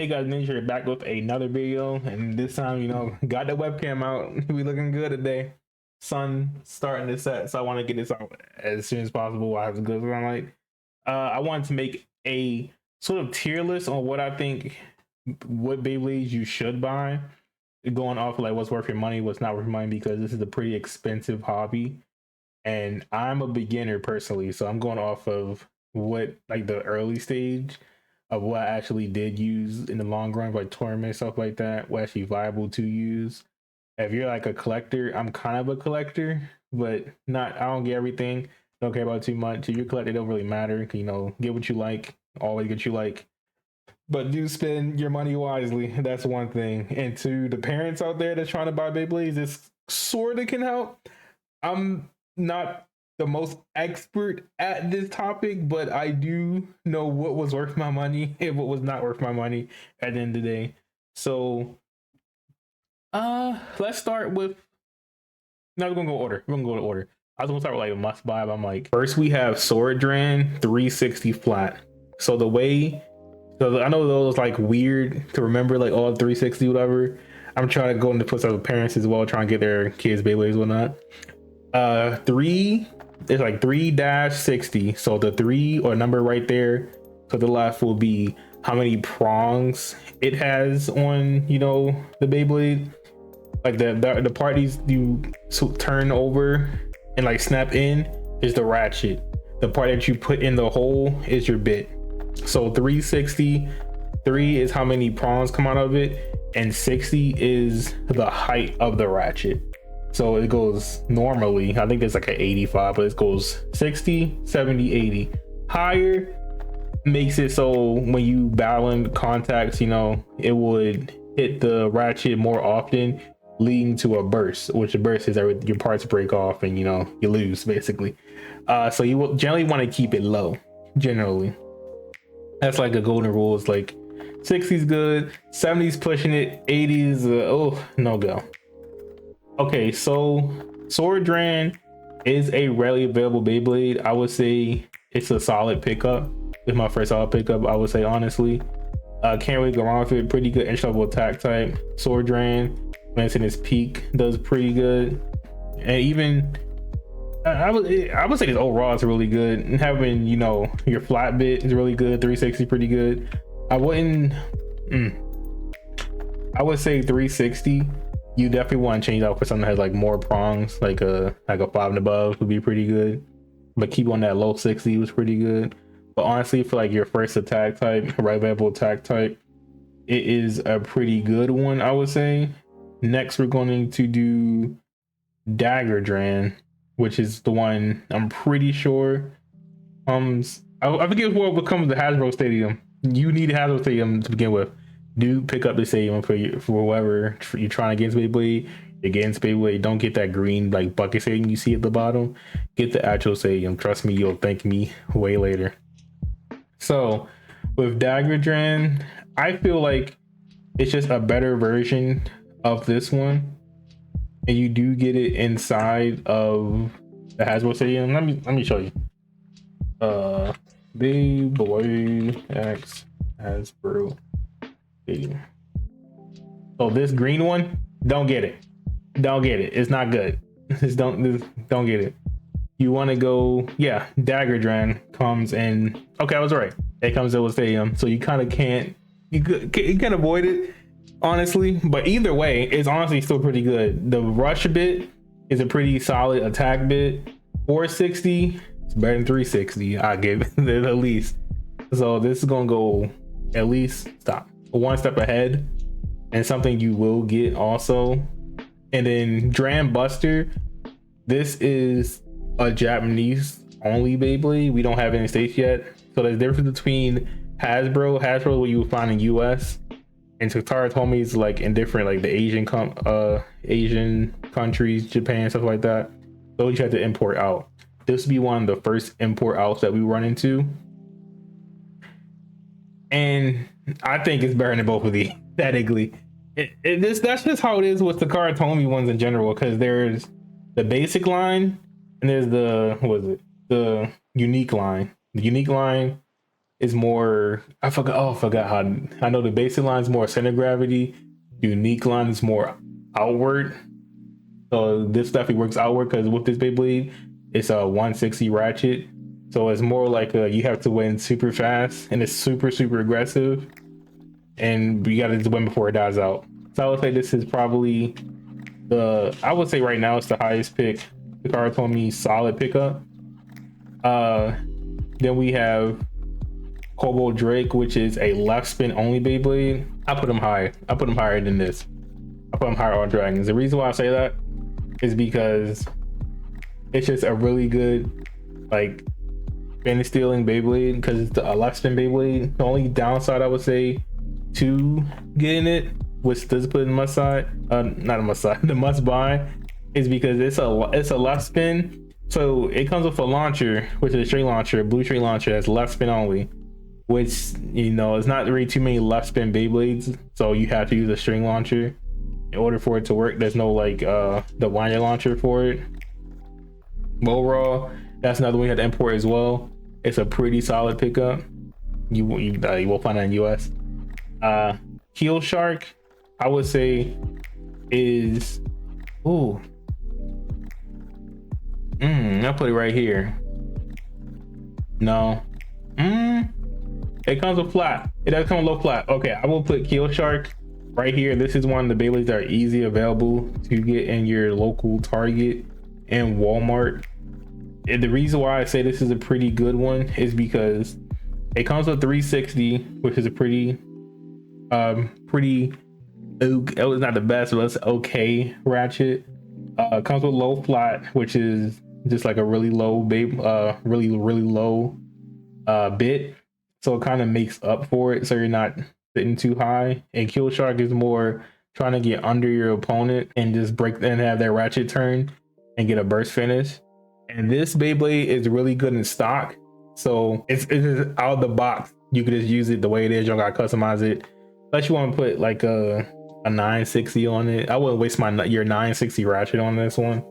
guys, Ninja back with another video, and this time, got the webcam out. We looking good today. Sun starting to set, so I want to get this out as soon as possible. I have a good sunlight. I wanted to make a sort of tier list on what I think, what Beyblades you should buy, going off of like what's worth your money, what's not worth your money, because this is a pretty expensive hobby, and I'm a beginner personally, so I'm going off of what like the early stage of what I actually did use in the long run, like tournament stuff like that, what actually viable to use. If you're like a collector, I'm kind of a collector, but not. I don't get everything. Don't care about too much. If you collect, it don't really matter. Get what you like. Always get you like. But do spend your money wisely. That's one thing. And to the parents out there that's trying to buy Beyblades, this sort of can help. I'm not the most expert at this topic, but I do know what was worth my money and what was not worth my money at the end of the day. So let's start with, now we're gonna go order. We're gonna go to order. I was gonna start with like a must buy, but I'm like, first we have Sword Dran 360 flat. So the way, so I know those like weird to remember, like all 360 whatever. I'm trying to go into footsteps with parents as well, trying to get their kids Beyblades whatnot. It's like 3-60. So the 3 or number right there to the left will be how many prongs it has on, the Beyblade. Like the parties you turn over and like snap in is the ratchet. The part that you put in the hole is your bit. So 360, 3 is how many prongs come out of it, and 60 is the height of the ratchet. So it goes normally, I think it's like an 85, but it goes 60, 70, 80. Higher makes it so when you battling contacts, it would hit the ratchet more often, leading to a burst, which a burst is your parts break off and you lose basically. So you will generally want to keep it low. Generally, that's like a golden rule. It's like 60's good, 70's pushing it, 80's no go. Okay, so Sword Dran is a rarely available Beyblade. I would say it's a solid pickup. It's my first solid pickup, I would say, honestly. Can't really go wrong with it. Pretty good entry-level attack type. Sword Dran, when it's in its peak, does pretty good. And even, I would say this overall is really good. And having, your flat bit is really good. 360 pretty good. I would say 360. You definitely want to change out for something that has like more prongs, like a 5 and above would be pretty good. But keep on that low 60 was pretty good. But honestly, for like your first attack type, right level attack type, it is a pretty good one, I would say. Next, we're going to do Dagger Dran, which is the one I'm pretty sure I forget what becomes the Hasbro Stadium. You need a Hasbro Stadium to begin with. Do pick up the stadium for whoever you're trying to get into Beyblade. Against Beyblade, don't get that green like bucket stadium you see at the bottom. Get the actual stadium. Trust me, you'll thank me way later. So with Dagger Dran, I feel like it's just a better version of this one, and you do get it inside of the Hasbro Stadium. Let me show you. Beyblade X Hasbro. So this green one, don't get it. It's not good. Just don't get it. You want to go, Dagger Dran comes in. Okay, I was right. It comes in with stadium, so you kind of can't. You can avoid it, honestly. But either way, it's honestly still pretty good. The rush bit is a pretty solid attack bit. 460, it's better than 360. I give it at least. So this is gonna go at least one step ahead, and something you will get also. And then Dran Buster, this is a Japanese only Beyblade. We don't have it in the States yet, so there's a difference between Hasbro what you would find in US, and Takara told me it's like in different like the Asian countries, Japan, stuff like that. Those you have to import out. This would be one of the first import outs that we run into, and I think it's better than both of these. Aesthetically, that's just how it is with the Karatomi ones in general. Because there's the basic line, and there's the unique line. The unique line is more, I forgot, oh, I forgot how, I know the basic line is more center gravity, unique line is more outward. So this definitely works outward because with this Beyblade, it's a 160 ratchet. So it's more like you have to win super fast and it's super, super aggressive. And you got to win before it dies out. So I would say this is probably I would say right now it's the highest pick. The card told me solid pickup. Then we have Kobo Drake, which is a left spin only Beyblade. I put him high. I put him higher than this. I put him higher on Dragons. The reason why I say that is because it's just a really good like spin stealing Beyblade because it's a left spin Beyblade. The only downside I would say to getting it, which does put in must side, not a must side, the must buy, is because it's a left spin. So it comes with a launcher, which is a string launcher, a blue string launcher that's left spin only, which, you know, it's not really too many left spin Beyblades, so you have to use a string launcher in order for it to work. There's no like the wire launcher for it. But overall, that's another one you have to import as well. It's a pretty solid pickup. You will find it in US. Heel Shark, I would say is, ooh, I'll put it right here. No, it comes with flat. It does come with low flat. Okay, I will put Keel Shark right here. This is one of the Beyblades that are easy available to get in your local Target and Walmart. And the reason why I say this is a pretty good one is because it comes with 360, which is a pretty it was not the best, but it's okay ratchet. Comes with low flat, which is just like a really low really low bit, so it kind of makes up for it, so you're not sitting too high. And Kill Shark is more trying to get under your opponent and just break and have that ratchet turn and get a burst finish. And this Beyblade is really good in stock, so it's just out of the box. You could just use it the way it is. You don't gotta customize it unless you want to put like a 960 on it. I wouldn't waste your 960 ratchet on this one.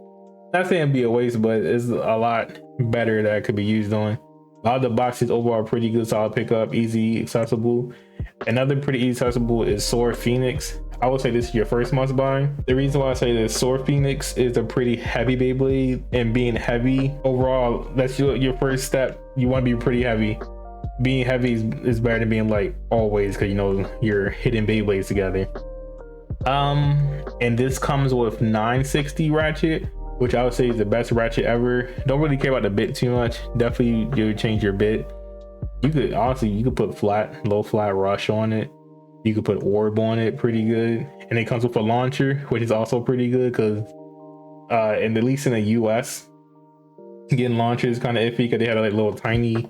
Not saying it'd be a waste, but it's a lot better that it could be used on. Out of the box is overall pretty good, solid pickup, easy, accessible. Another pretty easy accessible is Sword Phoenix. I would say this is your first must buy. The reason why I say this, Sword Phoenix is a pretty heavy Beyblade, and being heavy overall, that's your first step. You want to be pretty heavy. Being heavy is better than being light always, because you know you're hitting Beyblades together. And this comes with 960 ratchet, which I would say is the best ratchet ever. Don't really care about the bit too much. Definitely you change your bit. You could honestly, you could put low flat rush on it. You could put orb on it, pretty good. And it comes with a launcher, which is also pretty good because and at least in the US, getting launchers is kind of iffy because they had like little tiny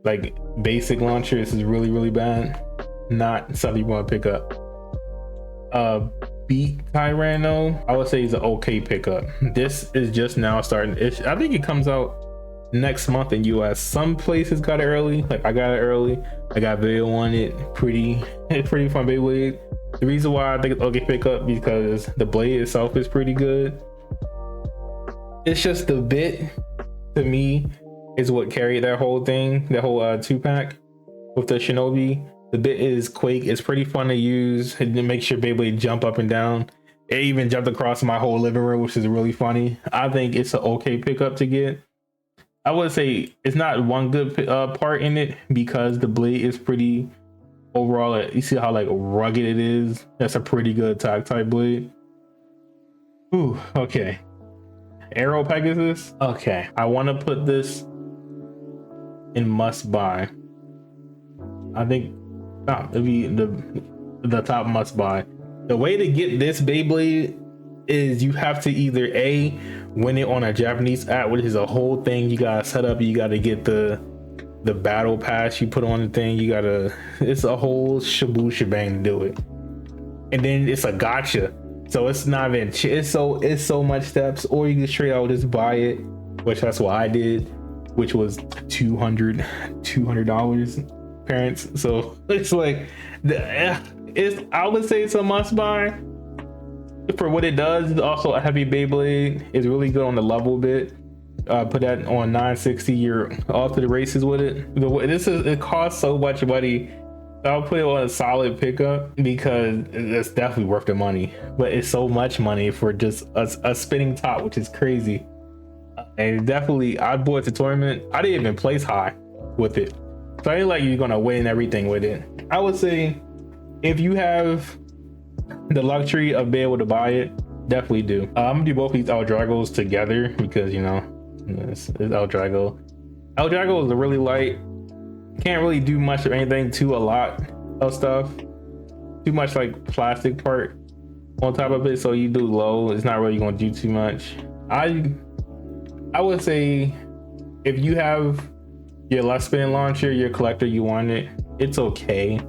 like basic launcher. This is really, really bad. Not something you want to pick up. Beat Tyranno, I would say is an okay pickup. This is just now starting. I think it comes out next month in US. Some places got it early, like I got it early. I got video on it. It's pretty fun Beyblade. The reason why I think it's okay pickup because the blade itself is pretty good. It's just the bit, to me, is what carried that whole thing, that whole 2-pack with the Shinobi. The bit is Quake. It's pretty fun to use. It makes your Beyblade jump up and down. It even jumped across my whole living room, which is really funny. I think it's an okay pickup to get. I would say it's not one good part in it because the blade is pretty overall. You see how like rugged it is. That's a pretty good attack type blade. Ooh, okay. Arrow Pegasus. Okay, I want to put this in must buy. I think it'd be the top must buy. The way to get this Beyblade is you have to either win it on a Japanese app, which is a whole thing you gotta set up. You gotta get the battle pass you put on the thing. It's a whole shebang to do it. And then it's a gotcha, so it's not even it's so much steps. Or you can straight out just buy it, which that's what I did, which was $200 parents. So it's like I would say it's a must buy for what it does. It's also a heavy Beyblade. It's really good on the level bit. put that on 960, you're off to the races with it. It costs so much money. I'll put it on a solid pickup because it's definitely worth the money, but it's so much money for just a spinning top, which is crazy. And definitely, I bought the tournament. I didn't even place high with it, so I ain't like you're gonna win everything with it. I would say if you have the luxury of being able to buy it, definitely do. I'm gonna do both these El Dragos together because it's El Drago. El Drago is really light. Can't really do much of anything to a lot of stuff. Too much like plastic part on top of it, so you do low. It's not really gonna do too much. I would say if you have your left spin launcher, your collector, you want it, it's okay.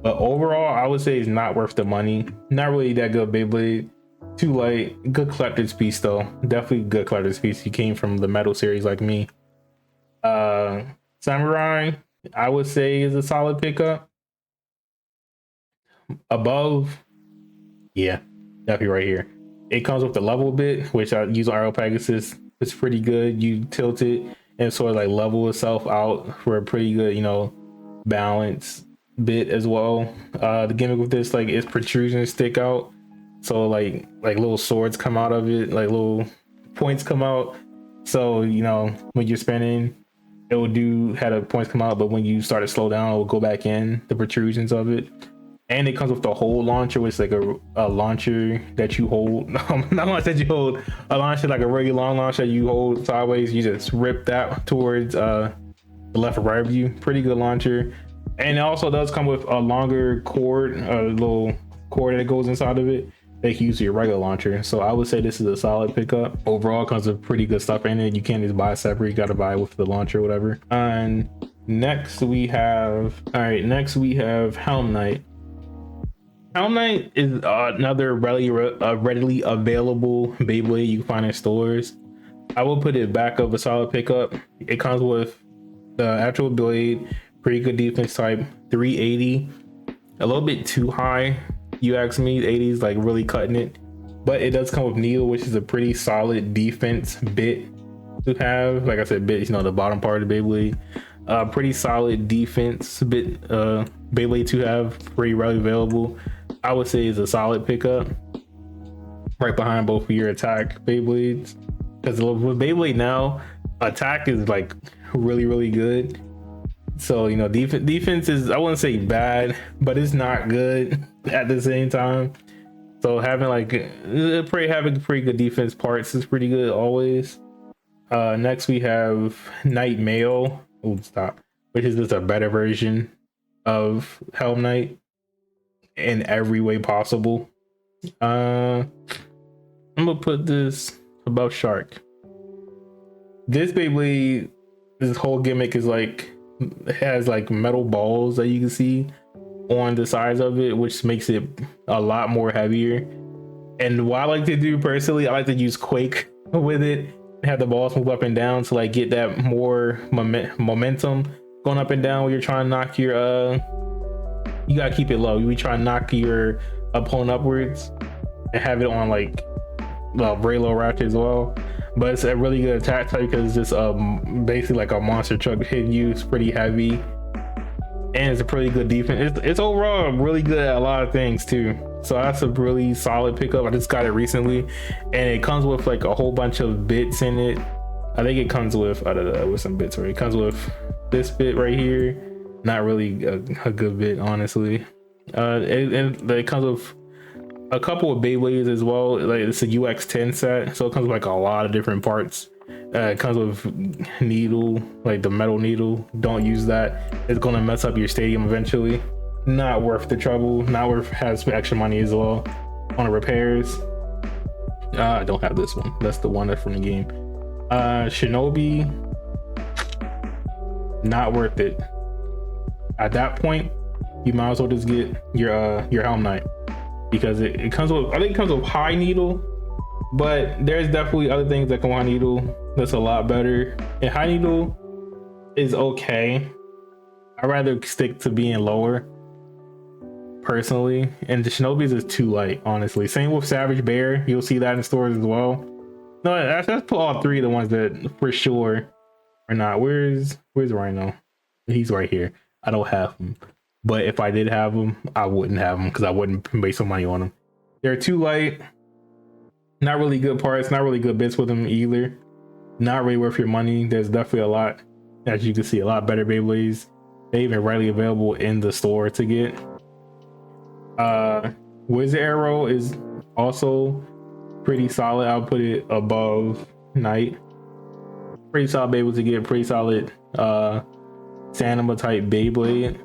But overall, I would say it's not worth the money. Not really that good Beyblade. Too light. Good collector's piece though. Definitely good collector's piece. You came from the metal series like me. Samurai, I would say is a solid pickup. Above, yeah, definitely right here. It comes with the level bit, which I use on Aero Pegasus. It's pretty good. You tilt it and sort of like level itself out for a pretty good, balance bit as well. The gimmick with this, like, its protrusions stick out, so like little swords come out of it, like little points come out. So when you're spinning, it will have the points come out, but when you start to slow down, it will go back in the protrusions of it. And it comes with the whole launcher, which is like a launcher that you hold. Not launcher that you hold, a launcher like a really long launcher you hold sideways. You just rip that towards the left or right of you. Pretty good launcher. And it also does come with a longer cord, a little cord that goes inside of it that you can use your regular launcher. So I would say this is a solid pickup. Overall, comes with pretty good stuff in it. You can't just buy it separate. You got to buy it with the launcher or whatever. And next we have Helm Knight. Helm Knight is another readily available Beyblade you can find in stores. I will put it back up a solid pickup. It comes with the actual blade, pretty good defense type, 380. A little bit too high, you ask me. 80 is like really cutting it, but it does come with needle, which is a pretty solid defense bit to have. Like I said, bit, the bottom part of the Beyblade. Pretty solid defense bit Beyblade to have, pretty readily available. I would say is a solid pickup, right behind both of your attack Beyblades. Because with Beyblade now, attack is like really good. So defense is, I wouldn't say bad, but it's not good at the same time. So having pretty good defense parts is pretty good always. Next we have Knight Mail. Which is just a better version of Helm Knight in every way possible. I'm gonna put this above Shark. This Beyblade, this whole gimmick is like, it has like metal balls that you can see on the sides of it, which makes it a lot more heavier. And what I like to do personally, I like to use Quake with it, have the balls move up and down to like get that more momentum going up and down when you're trying to knock your you gotta keep it low. You try to knock your opponent upwards and have it on like very low ratchet as well. But it's a really good attack type because it's just basically like a monster truck hitting you. It's pretty heavy and it's a pretty good defense. It's overall really good at a lot of things too. So that's a really solid pickup. I just got it recently, and it comes with like a whole bunch of bits in it. I think it comes with with some bits. Right, it comes with this bit right here. Not really a good bit, honestly. It comes with a couple of Beyblades as well. Like it's a UX10 set, so it comes with like a lot of different parts. It comes with needle, like the metal needle. Don't use that. It's gonna mess up your stadium eventually. Not worth the trouble. Not worth, has some extra money as well on the repairs. I don't have this one. That's the one that's from the game. Shinobi, not worth it. At that point, you might as well just get your Helm Knight, because it comes with, I think it comes with high needle, but there's definitely other things that come with high needle that's a lot better. And high needle is okay. I'd rather stick to being lower personally, and the Shinobi's is too light, honestly. Same with Savage Bear, you'll see that in stores as well. No, that's put all three of the ones that for sure are not. Where's Rhino? He's right here. I don't have him, but if I did have him, I wouldn't have him because I wouldn't waste some money on him. They're too light. Not really good parts. Not really good bits with them either. Not really worth your money. There's definitely a lot, as you can see, a lot better Beyblades. They even readily available in the store to get. Wizard Arrow is also pretty solid. I'll put it above Knight. Pretty solid Beyblade to get. Pretty solid Sanima type Beyblade.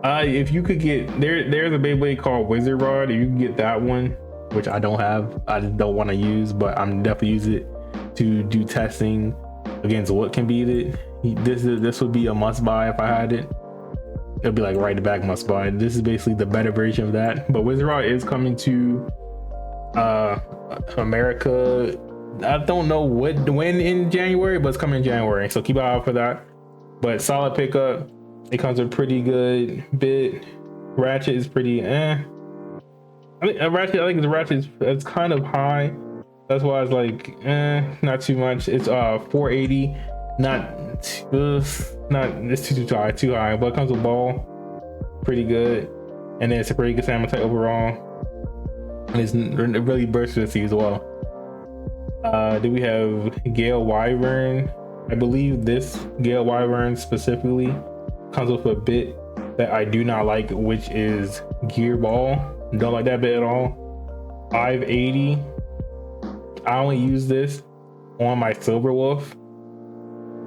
If you could get there's a Beyblade called Wizard Rod. If you can get that one, which I don't have, I don't want to use, but I'm definitely use it to do testing against what can beat it. This would be a must buy if I had it. It'll be like right the back must buy. This is basically the better version of that. But Wizard Rod is coming to America. I don't know when in January, but it's coming in January, so keep an eye out for that. But solid pickup. It comes with pretty good bit. Ratchet is pretty I think the ratchet is kind of high. That's why it's like not too much. It's 480. It's too high, but it comes with ball, pretty good, and then it's a pretty good Sanima type overall, and it's really versatile as well. Do we have Gale Wyvern? I believe this Gale Wyvern specifically comes with a bit that I do not like, which is Gear Ball. Don't like that bit at all. 580. I only use this on my Silver Wolf.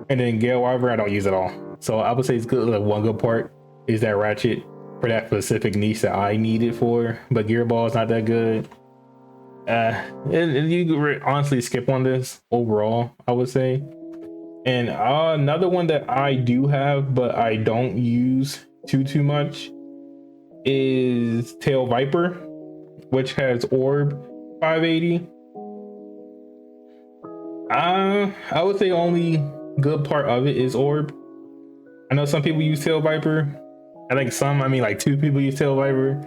And then Gale Wyvern, I don't use at all. So I would say it's good. Like one good part is that ratchet for that specific niche that I need it for. But Gear Ball is not that good. And you could honestly skip on this overall, I would say. And another one that I do have, but I don't use too much, is Tail Viper, which has Orb 580. I would say only good part of it is Orb. I know some people use Tail Viper. I think like 2 people use Tail Viper.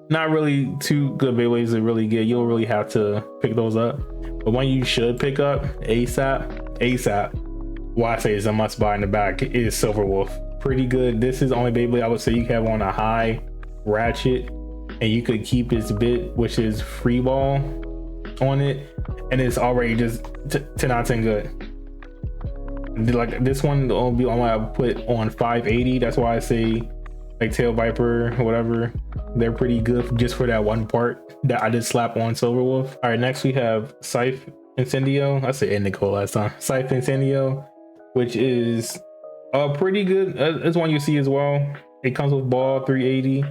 Not really two good Beyblades are really good. You'll really have to pick those up. But one you should pick up ASAP. Why I say is a must buy in the back is Silver Wolf. Pretty good. This is the only Beyblade I would say you have on a high ratchet, and you could keep this bit, which is free ball, on it, and it's already just 10 out of 10 good. Like this one will be on what I put on 580. That's why I say like Tail Viper or whatever, they're pretty good just for that one part that I did slap on Silver Wolf. All right, next we have Scythe Incendio. I said Indigo last time. Scythe Incendio, which is pretty good. It's one you see as well. It comes with ball 380.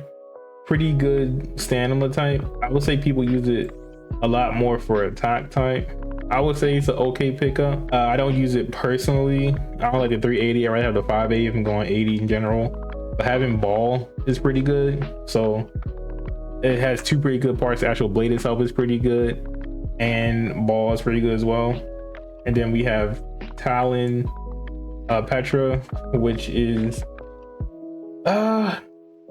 Pretty good Sanima type. I would say people use it a lot more for attack type. I would say it's an okay pickup. I don't use it personally. I don't like the 380. I rather have the 580 if I'm going 80 in general. But having ball is pretty good. So it has 2 pretty good parts. The actual blade itself is pretty good, and ball is pretty good as well. And then we have Talon Petra, which is I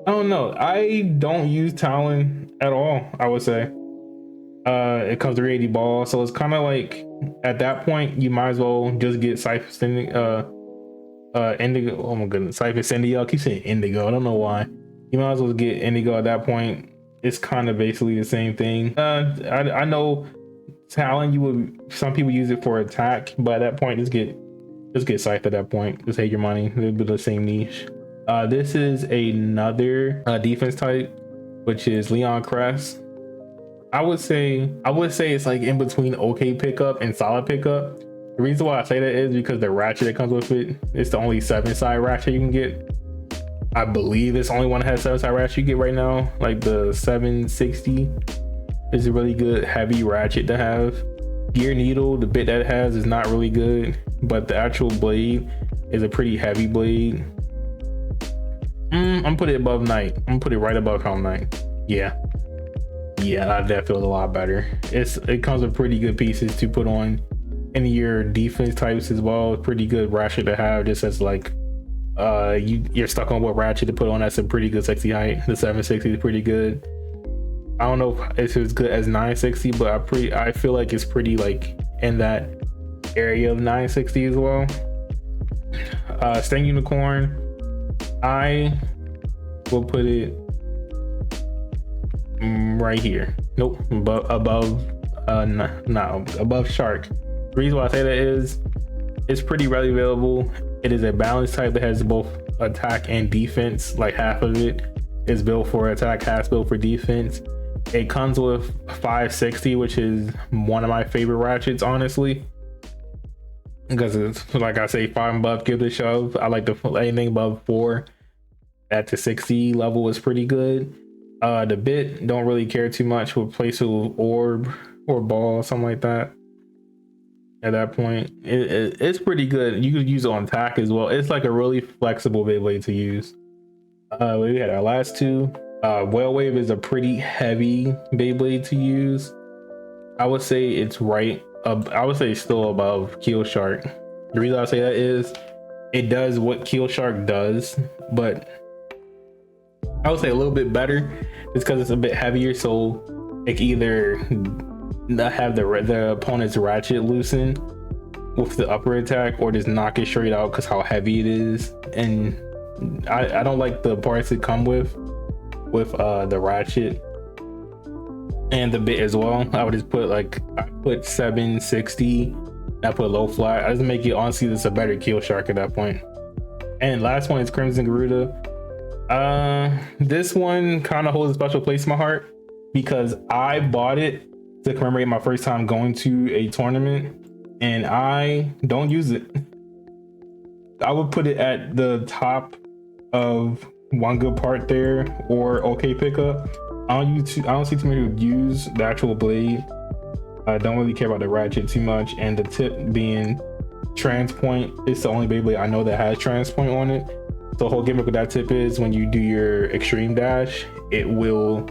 don't know. I don't use Talon at all, I would say. It comes to 380 ball, so it's kind of like at that point you might as well just get Scythe Indigo. Oh my goodness, Scythe Incendio. I keep saying Indigo. I don't know why. You might as well get Indigo at that point. It's kind of basically the same thing. I know Talon, some people use it for attack, but at that point just get Scythe at that point. Just hate your money. It'll be the same niche. This is another defense type, which is Leon Crest. I would say it's like in between okay pickup and solid pickup. The reason why I say that is because the ratchet that comes with it's the only 7-side ratchet you can get. I believe it's the only one that has 7-side ratchet you get right now. Like the 760 is a really good heavy ratchet to have. Gear Needle, the bit that it has is not really good, but the actual blade is a pretty heavy blade. I'm gonna put it above Knight. I'm gonna put it right above Helm Knight. Yeah, that feels a lot better. It comes with pretty good pieces to put on any of your defense types as well. Pretty good ratchet to have, just as like you're stuck on what ratchet to put on. That's a pretty good sexy height. The 760 is pretty good. I don't know if it's as good as 960, but I feel like it's pretty like in that area of 960 as well. Sting Unicorn, I will put it right here. Nope, above above Shark. The reason why I say that is it's pretty readily available. It is a balance type that has both attack and defense. Like half of it is built for attack, half built for defense. It comes with 560, which is one of my favorite ratchets, honestly, because it's like I say, 5 and above give the shove. I like anything above 4 at the 60 level is pretty good. The bit don't really care too much. We'll place it with orb or ball, something like that. At that point, it's pretty good. You could use it on attack as well. It's like a really flexible Beyblade to use. We had our last two. Whale Wave is a pretty heavy Beyblade to use. I would say it's I would say it's still above Keel Shark. The reason I say that is it does what Keel Shark does, but I would say a little bit better. It's because it's a bit heavier, so it can either have the opponent's ratchet loosen with the upper attack, or just knock it straight out because how heavy it is. And I don't like the parts it come with the ratchet and the bit as well. I would just put I put 760. I put low flat. I just make it honestly this a better Keel Shark at that point. And last one is Crimson Garuda. This one kind of holds a special place in my heart because I bought it to commemorate my first time going to a tournament, and I don't use it. I would put it at the top of One Good Part there or OK Pickup. I don't see too many who use the actual blade. I don't really care about the ratchet too much, and the tip being Transpoint. It's the only Beyblade I know that has Transpoint on it. So the whole gimmick with that tip is when you do your extreme dash, it will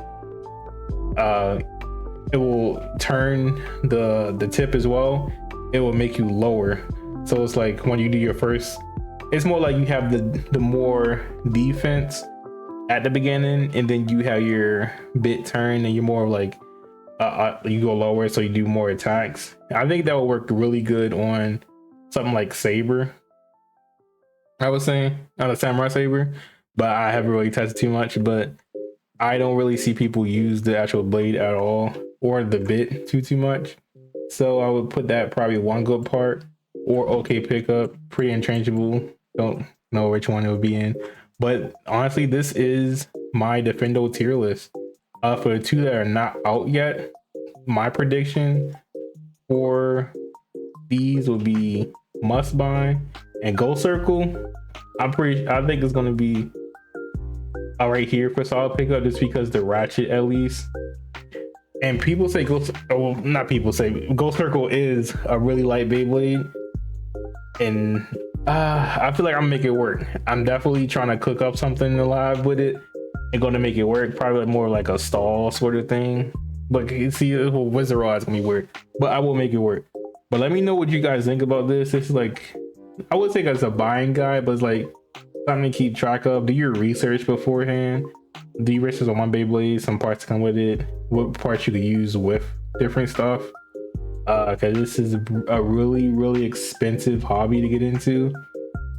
turn the tip as well. It will make you lower. So it's like when you do your first, it's more like you have the more defense at the beginning, and then you have your bit turn, and you're more like you go lower, so you do more attacks. I think that will work really good on something like Saber. I was saying on a Samurai Saber, but I haven't really tested too much. But I don't really see people use the actual blade at all, or the bit too much. So I would put that probably One Good Part or OK Pickup, pretty interchangeable. Don't know which one it would be in. But honestly, this is my Defendo tier list. For the two that are not out yet, my prediction for these would be Must Buy and Go Circle. I think it's gonna be right here for solid pickup, just because the ratchet at least. And people say not people say Go Circle is a really light Beyblade, and I feel like I'm gonna make it work. I'm definitely trying to cook up something alive with it and gonna make it work. Probably more like a stall sort of thing. But you see, Wizard Raw is gonna be weird, but I will make it work. But let me know what you guys think about this. It's like, I would say it's a buying guide, but it's like something to keep track of. Do your research beforehand. Do your research on one Beyblade, some parts come with it, what parts you could use with different stuff. Because this is a really expensive hobby to get into,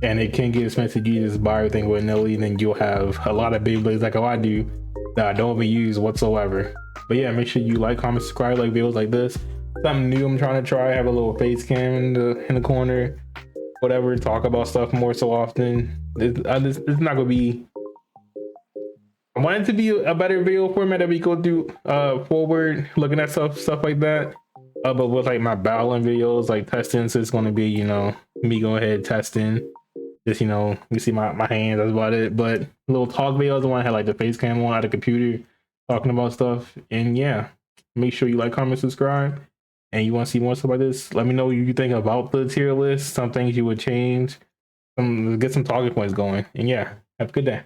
and it can get expensive. You just buy everything willy-nilly, and then you'll have a lot of Beyblades like how I do that I don't even use whatsoever. But yeah, make sure you like, comment, subscribe, like videos like this. Something new I'm trying to try. I have a little face cam in the corner, whatever. Talk about stuff more so often. It's not gonna be. I want it to be a better video format that we go through forward, looking at stuff like that. But with like my battling videos, like testing, so it's gonna be, you know, me go ahead testing. Just, you know, you see my hands, that's about it. But little talk videos, I want to have like the face cam on at the computer talking about stuff. And yeah, make sure you like, comment, subscribe. And you want to see more stuff like this, let me know what you think about the tier list, some things you would change, get some talking points going. And yeah, have a good day.